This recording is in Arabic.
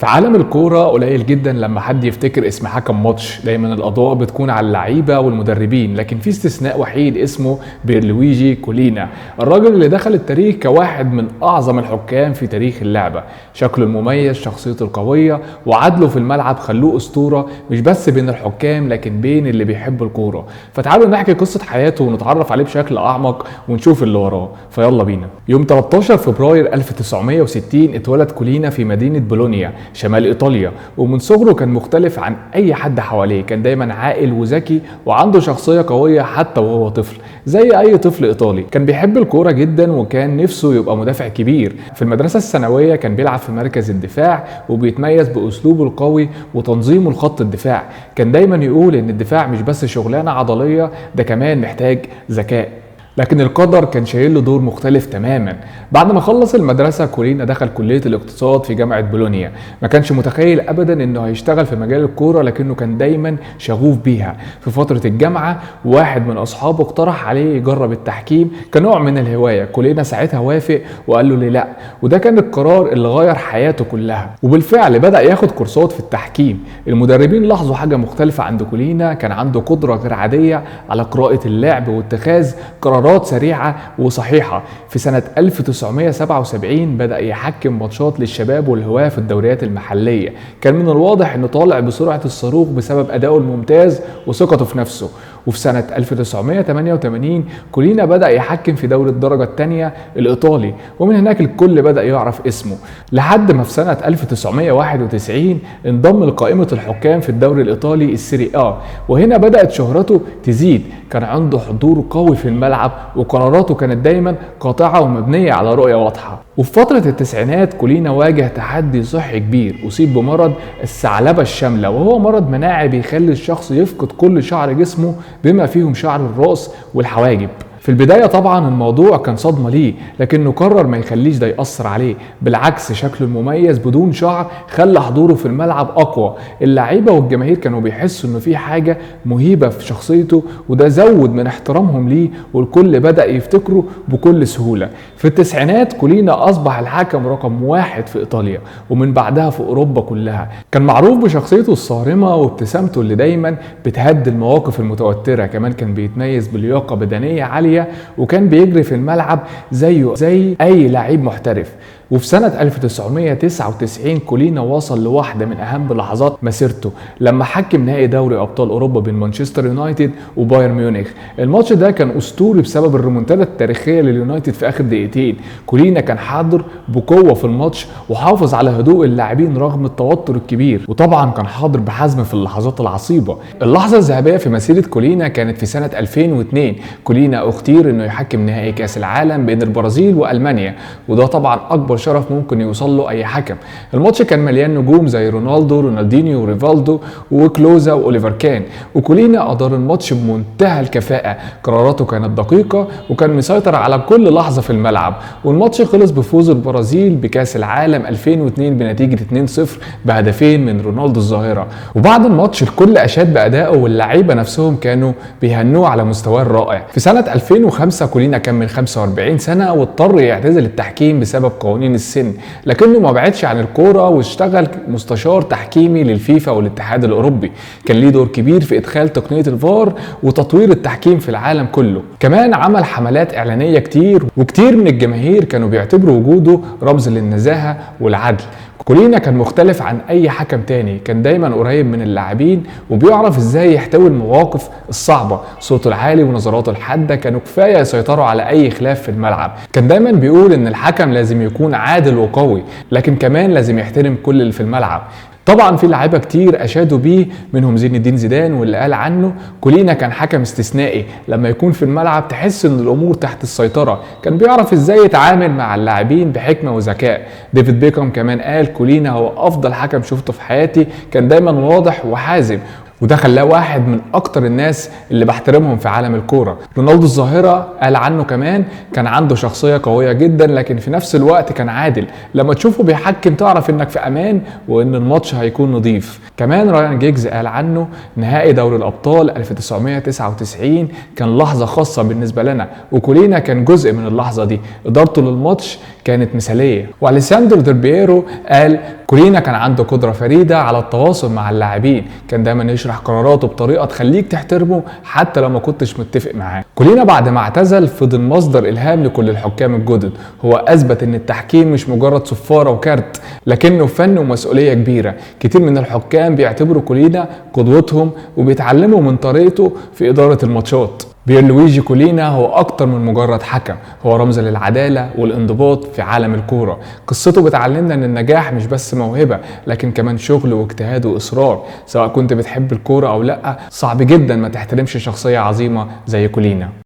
في عالم الكورة قليل جدا لما حد يفتكر اسم حكم ماتش، دايما الأضواء بتكون على اللعيبة والمدربين، لكن في استثناء وحيد اسمه بيرلويجي كولينا، الراجل اللي دخل التاريخ كواحد من أعظم الحكام في تاريخ اللعبة. شكله المميز، شخصيته القوية، وعدله في الملعب خلوه أسطورة مش بس بين الحكام لكن بين اللي بيحبوا الكورة. فتعالوا نحكي قصة حياته ونتعرف عليه بشكل أعمق ونشوف اللي وراه. فيلا بينا. يوم 13 فبراير 1960 اتولد كولينا في مدينة بولونيا شمال ايطاليا، ومن صغره كان مختلف عن اي حد حواليه، كان دايما عاقل وذكي وعنده شخصيه قويه حتى وهو طفل زي اي طفل ايطالي. كان بيحب الكوره جدا وكان نفسه يبقى مدافع كبير. في المدرسه الثانويه كان بيلعب في مركز الدفاع وبيتميز باسلوبه القوي وتنظيمه لخط الدفاع. كان دايما يقول ان الدفاع مش بس شغلانه عضليه، ده كمان محتاج ذكاء. لكن القدر كان شايل له دور مختلف تماما. بعد ما خلص المدرسة كولينا دخل كلية الاقتصاد في جامعة بولونيا. ما كانش متخيل ابدا انه هيشتغل في مجال الكورة، لكنه كان دايما شغوف بيها. في فترة الجامعة واحد من اصحابه اقترح عليه يجرب التحكيم كنوع من الهواية. كولينا ساعتها وافق وقال له ليه لا، وده كان القرار اللي غير حياته كلها. وبالفعل بدأ ياخد كورسات في التحكيم. المدربين لاحظوا حاجة مختلفة عند كولينا، كان عنده قدرة غير عادية على قراءة اللعب واتخاذ قرارات سريعة وصحيحة. في سنة 1977 بدأ يحكم ماتشات للشباب والهواة في الدوريات المحلية. كان من الواضح انه طالع بسرعة الصاروخ بسبب أدائه الممتاز وثقته في نفسه. وفي سنة 1988 كولينا بدأ يحكم في دوري الدرجة الثانية الإيطالي، ومن هناك الكل بدأ يعرف اسمه، لحد ما في سنة 1991 انضم لقائمة الحكام في الدوري الإيطالي السيري آ، وهنا بدأت شهرته تزيد. كان عنده حضور قوي في الملعب وقراراته كانت دايما قاطعة ومبنية على رؤية واضحة. وفي فترة التسعينات كولينا واجه تحدي صحي كبير، أصيب بمرض الثعلبة الشاملة، وهو مرض مناعي بيخلي الشخص يفقد كل شعر جسمه بما فيهم شعر الرأس والحواجب. في البداية طبعا الموضوع كان صدمة ليه، لكنه قرر ما يخليش ده يأثر عليه. بالعكس، شكله المميز بدون شعر خلى حضوره في الملعب أقوى. اللعيبة والجماهير كانوا بيحسوا إنه في حاجة مهيبة في شخصيته، وده زود من احترامهم ليه، والكل بدأ يفتكره بكل سهولة. في التسعينات كولينا أصبح الحكم رقم 1 في إيطاليا، ومن بعدها في أوروبا كلها. كان معروف بشخصيته الصارمة وابتسامته اللي دايما بتهدي المواقف المتوترة. كمان كان بيتميز بلياقة بدنية عالية، وكان بيجري في الملعب زي اي لعيب محترف. وفي سنة 1999 كولينا وصل لواحدة من أهم لحظات مسيرته لما حكم نهائي دوري أبطال أوروبا بين مانشستر يونايتد وبايرن ميونخ. الماتش ده كان أسطوري بسبب الريمونتادا التاريخية لليونايتد في آخر دقيقتين. كولينا كان حاضر بقوة في الماتش وحافظ على هدوء اللاعبين رغم التوتر الكبير، وطبعا كان حاضر بحزم في اللحظات العصيبة. اللحظة الذهبية في مسيرة كولينا كانت في سنة 2002. كولينا اختير إنه يحكم نهائي كأس العالم بين البرازيل وألمانيا، وده طبعا أكبر شرف ممكن يوصل له اي حكم. الماتش كان مليان نجوم زي رونالدو، رونالدينيو وريفالدو وكلوزا واوليفر كان، وكولينا ادار الماتش بمنتهى الكفاءة. قراراته كانت دقيقة وكان مسيطر على كل لحظة في الملعب. والماتش خلص بفوز البرازيل بكأس العالم 2002 بنتيجة 2-0 بهدفين من رونالدو الظاهرة. وبعد الماتش الكل اشاد بادائه، واللعيبة نفسهم كانوا بيهنوه على مستواه الرائع. في سنة 2005 كولينا كان من 45 سنة واضطر يعتزل التحكيم بسبب قوانين السن، لكنه ما بعدش عن الكوره واشتغل مستشار تحكيمي للفيفا والاتحاد الاوروبي. كان ليه دور كبير في ادخال تقنيه الفار وتطوير التحكيم في العالم كله. كمان عمل حملات اعلانيه كتير، وكتير من الجماهير كانوا بيعتبروا وجوده رمز للنزاهه والعدل. كولينا كان مختلف عن اي حكم تاني، كان دايما قريب من اللاعبين وبيعرف ازاي يحتوي المواقف الصعبة. صوته العالي ونظراته الحادة كانوا كفاية يسيطروا على اي خلاف في الملعب. كان دايما بيقول ان الحكم لازم يكون عادل وقوي، لكن كمان لازم يحترم كل اللي في الملعب. طبعا في لعيبه كتير اشادوا بيه، منهم زين الدين زيدان، واللي قال عنه كولينا كان حكم استثنائي. لما يكون في الملعب تحس ان الامور تحت السيطره، كان بيعرف ازاي يتعامل مع اللاعبين بحكمه وذكاء. ديفيد بيكهام كمان قال كولينا هو افضل حكم شفته في حياتي، كان دايما واضح وحازم. وده خلاه واحد من اكتر الناس اللي بحترمهم في عالم الكوره. رونالدو الظاهره قال عنه كمان كان عنده شخصيه قويه جدا، لكن في نفس الوقت كان عادل، لما تشوفه بيحكم تعرف انك في امان وان الماتش هيكون نظيف. كمان رايان جيجز قال عنه نهائي دوري الابطال 1999 كان لحظه خاصه بالنسبه لنا، وكولينا كان جزء من اللحظه دي، ادارته للماتش كانت مثاليه. واليساندرو ديل بييرو قال كولينا كان عنده قدره فريده على التواصل مع اللاعبين، كان دايما يشرح قراراته بطريقه تخليك تحترمه حتى لو ما كنتش متفق معاه. كولينا بعد ما اعتزل فضل مصدر الهام لكل الحكام الجدد، هو اثبت ان التحكيم مش مجرد صفاره وكارت، لكنه فن ومسؤوليه كبيره. كتير من الحكام بيعتبروا كولينا قدوتهم وبيتعلموا من طريقته في اداره الماتشات. بيرلويجي كولينا هو اكتر من مجرد حكم، هو رمز للعداله والانضباط في عالم الكوره. قصته بتعلمنا ان النجاح مش بس موهبه، لكن كمان شغل واجتهاد واصرار. سواء كنت بتحب الكوره او لا، صعب جدا ما تحترمش شخصيه عظيمه زي كولينا.